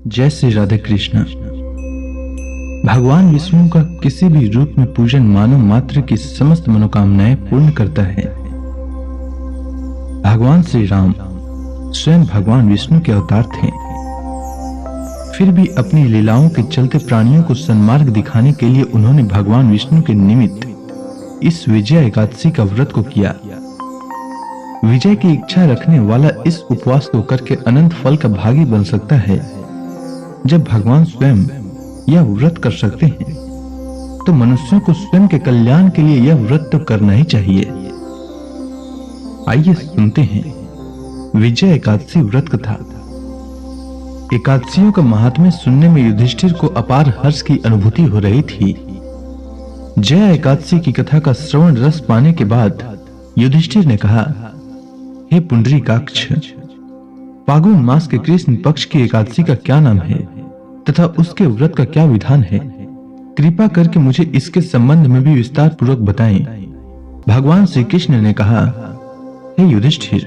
जय श्री राधे कृष्ण। भगवान विष्णु का किसी भी रूप में पूजन मानव मात्र की समस्त मनोकामनाएं पूर्ण करता है। भगवान श्री राम स्वयं भगवान विष्णु के अवतार थे, फिर भी अपनी लीलाओं के चलते प्राणियों को सन्मार्ग दिखाने के लिए उन्होंने भगवान विष्णु के निमित्त इस विजय एकादशी का व्रत को किया। विजय की इच्छा रखने वाला इस उपवास को करके अनंत फल का भागी बन सकता है। जब भगवान स्वयं यह व्रत कर सकते हैं तो मनुष्यों को स्वयं के कल्याण के लिए यह व्रत तो करना ही चाहिए। आइए सुनते हैं विजय एकादशी व्रत कथा। एकादशियों का महात्म्य सुनने में युधिष्ठिर को अपार हर्ष की अनुभूति हो रही थी। जय एकादशी की कथा का श्रवण रस पाने के बाद युधिष्ठिर ने कहा, हे पुंडरीकाक्ष, फागुन मास के कृष्ण पक्ष की एकादशी का क्या नाम है तथा उसके व्रत का क्या विधान है? कृपा करके मुझे इसके संबंध में भी विस्तार पूर्वक बताएं। भगवान श्री कृष्ण ने कहा, हे युधिष्ठिर,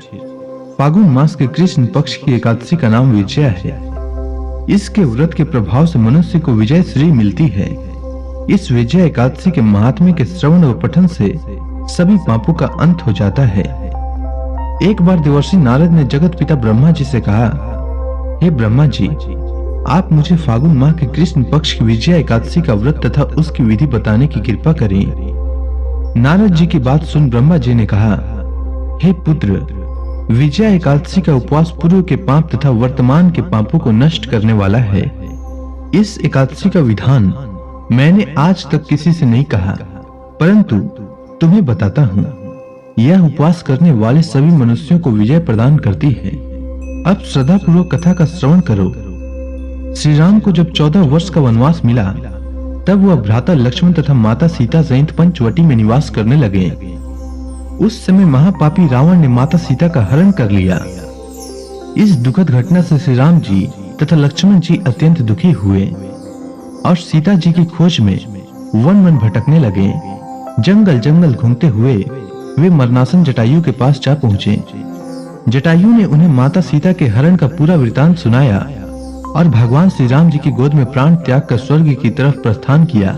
फागुन मास के कृष्ण पक्ष की एकादशी का नाम विजया है। इसके व्रत के प्रभाव से मनुष्य को विजय श्री मिलती है। इस विजय एकादशी के महात्म्य के श्रवण व पठन से सभी पापों का अंत हो जाता है। एक बार देवर्षि नारद ने जगत पिता ब्रह्मा जी से कहा, हे ब्रह्मा जी, आप मुझे फागुन माह के कृष्ण पक्ष की विजया एकादशी का व्रत तथा उसकी विधि बताने की कृपा करें। नारद जी की बात सुन ब्रह्मा जी ने कहा, हे पुत्र, विजया एकादशी का उपवास पूर्व के पाप तथा वर्तमान के पापों को नष्ट करने वाला है। इस एकादशी का विधान मैंने आज तक किसी से नहीं कहा, परंतु तुम्हें बताता हूं। यह उपवास करने वाले सभी मनुष्यों को विजय प्रदान करती है। अब श्रद्धा पूर्वक कथा का श्रवण करो। श्री राम को जब 14 वर्ष का वनवास मिला, तब वह भ्राता लक्ष्मण तथा माता सीता सहित पंचवटी में निवास करने लगे। उस समय महापापी रावण ने माता सीता का हरण कर लिया। इस दुखद घटना से श्री राम जी तथा लक्ष्मण जी अत्यंत दुखी हुए और सीता जी की खोज में वन वन भटकने लगे। जंगल जंगल घूमते हुए वे मरनासन जटायु के पास जा पहुंचे। जटायु ने उन्हें माता सीता के हरण का पूरा वृतांत सुनाया और भगवान श्री राम जी की गोद में प्राण त्याग कर स्वर्ग की तरफ प्रस्थान किया।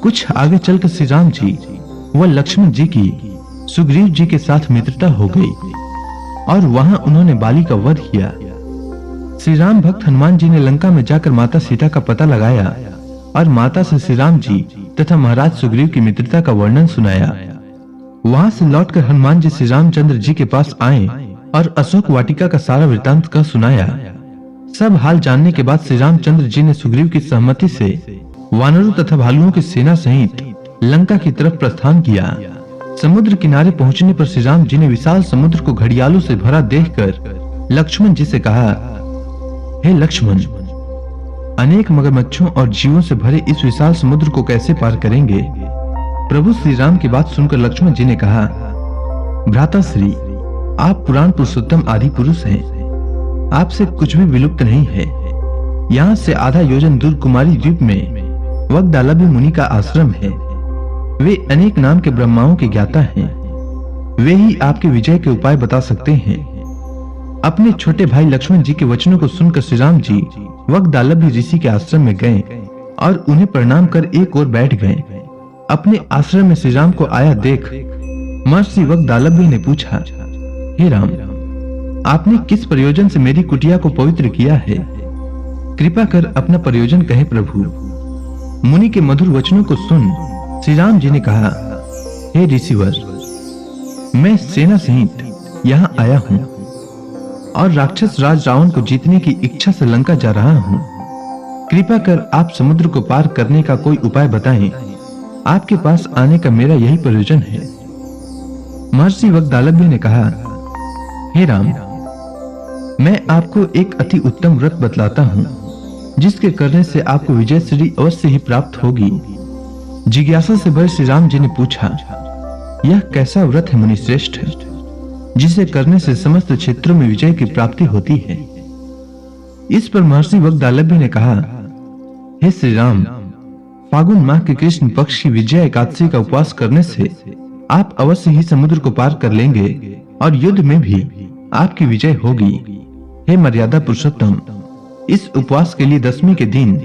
कुछ आगे चलकर श्री राम जी व लक्ष्मण जी की सुग्रीव जी के साथ मित्रता हो गई और वहां उन्होंने बाली का वध किया। श्री राम भक्त हनुमान जी ने लंका में जाकर माता सीता का पता लगाया और माता से श्री राम जी तथा महाराज सुग्रीव की मित्रता का वर्णन सुनाया। वहां से लौटकर हनुमान जी श्री रामचंद्र जी के पास आए और अशोक वाटिका का सारा वृतांत का सुनाया। सब हाल जानने के बाद श्री रामचंद्र जी ने सुग्रीव की सहमति से वानरों तथा भालुओं की सेना सहित लंका की तरफ प्रस्थान किया। समुद्र किनारे पहुंचने पर श्री राम जी ने विशाल समुद्र को घड़ियालों से भरा देखकर लक्ष्मण जी से कहा, हे लक्ष्मण, अनेक मगरमच्छों और जीवों से भरे इस विशाल समुद्र को कैसे पार करेंगे? प्रभु श्री राम की बात सुनकर लक्ष्मण जी ने कहा, भ्राताश्री, आप पुराण पुरुषोत्तम आदि पुरुष हैं। आपसे कुछ भी विलुप्त नहीं है। यहाँ से आधा योजन दूर कुमारी द्वीप में वग्दालभ्य मुनि का आश्रम है। वे अनेक नाम के ब्रह्माओं के ज्ञाता हैं। वे ही आपके विजय के उपाय बता सकते हैं। अपने छोटे भाई लक्ष्मण जी के वचनों को सुनकर श्री राम जी वग्दालभ्य ऋषि के आश्रम में गए और उन्हें प्रणाम कर एक ओर बैठ गए। अपने आश्रम में श्री राम को आया देख महर्षि वग्दालभ्य ने पूछा, हे राम, आपने किस प्रयोजन से मेरी कुटिया को पवित्र किया है? कृपा कर अपना प्रयोजन कहे प्रभु। मुनि के मधुर वचनों को सुन श्री राम जी ने कहा, हे ऋषिवर, मैं सेना सहित यहाँ आया हूँ और राक्षस राज रावण को जीतने की इच्छा से लंका जा रहा हूँ। कृपा कर आप समुद्र को पार करने का कोई उपाय बताएं। आपके पास आने का मेरा यही प्रयोजन है। महर्षि वग्दालभ्य ने कहा, हे राम, मैं आपको एक अति उत्तम व्रत बतलाता हूं, जिसके करने से आपको विजय श्री अवश्य ही प्राप्त होगी। जिज्ञासा से भरे श्री राम जी ने पूछा, यह कैसा व्रत है मुनि श्रेष्ठ, जिसे करने से समस्त क्षेत्रों में विजय की प्राप्ति होती है? इस पर महर्षि वग्दालभ्य ने कहा, हे श्री राम, फागुन माह के कृष्ण पक्ष की विजया एकादशी का उपवास करने से आप अवश्य ही समुद्र को पार कर लेंगे और युद्ध में भी आपकी विजय होगी। हे मर्यादा पुरुषोत्तम, इस उपवास के लिए दसवीं के दिन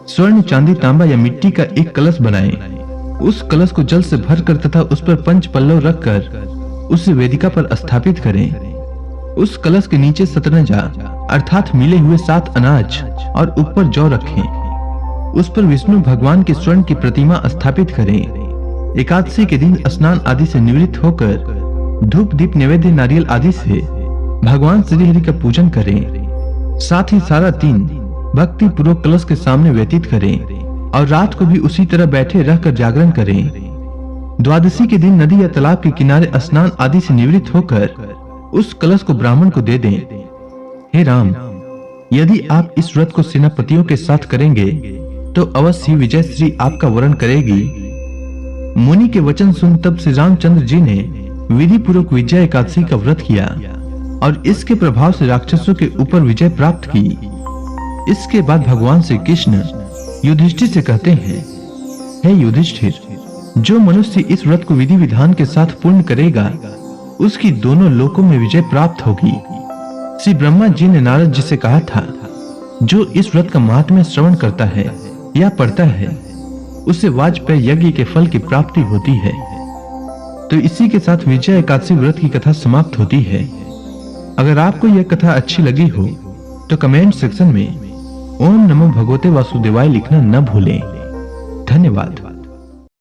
स्वर्ण, चांदी, तांबा या मिट्टी का एक कलश बनाएं। उस कलश को जल से भरकर तथा उस पर पंच पल्लव रखकर उसे वेदिका पर स्थापित करें। उस कलश के नीचे सतरंजा अर्थात मिले हुए 7 अनाज और ऊपर जौ रखें। उस पर विष्णु भगवान के स्वर्ण की प्रतिमा स्थापित करें। एकादशी के दिन स्नान आदि से निवृत्त होकर धूप, दीप, नैवेद्य, नारियल आदि से भगवान श्री हरि का पूजन करें। साथ ही सारा दिन भक्ति पूर्वक कलश के सामने व्यतीत करें और रात को भी उसी तरह बैठे रहकर जागरण करें। द्वादशी के दिन नदी या तालाब के किनारे स्नान आदि से निवृत्त होकर उस कलश को ब्राह्मण को दे दें। हे राम, यदि आप इस व्रत को सेनापतियों के साथ करेंगे तो अवश्य ही विजय श्री आपका वरण करेगी। मुनि के वचन सुन तब श्री रामचंद्र जी ने विधि पूर्वक विजय एकादशी का व्रत किया और इसके प्रभाव से राक्षसों के ऊपर विजय प्राप्त की। इसके बाद भगवान श्री कृष्ण युधिष्ठिर से कहते हैं, हे युधिष्ठिर, जो मनुष्य इस व्रत को विधि विधान के साथ पूर्ण करेगा उसकी दोनों लोकों में विजय प्राप्त होगी। श्री ब्रह्मा जी ने नारद जी से कहा था, जो इस व्रत का महात्म्य श्रवण करता है या पढ़ता है उसे वाजपेय यज्ञ के फल की प्राप्ति होती है। तो इसी के साथ विजय एकादशी व्रत की कथा समाप्त होती है। अगर आपको यह कथा अच्छी लगी हो तो कमेंट सेक्शन में ओम नमो भगवते वासुदेवाय लिखना न भूलें। धन्यवाद।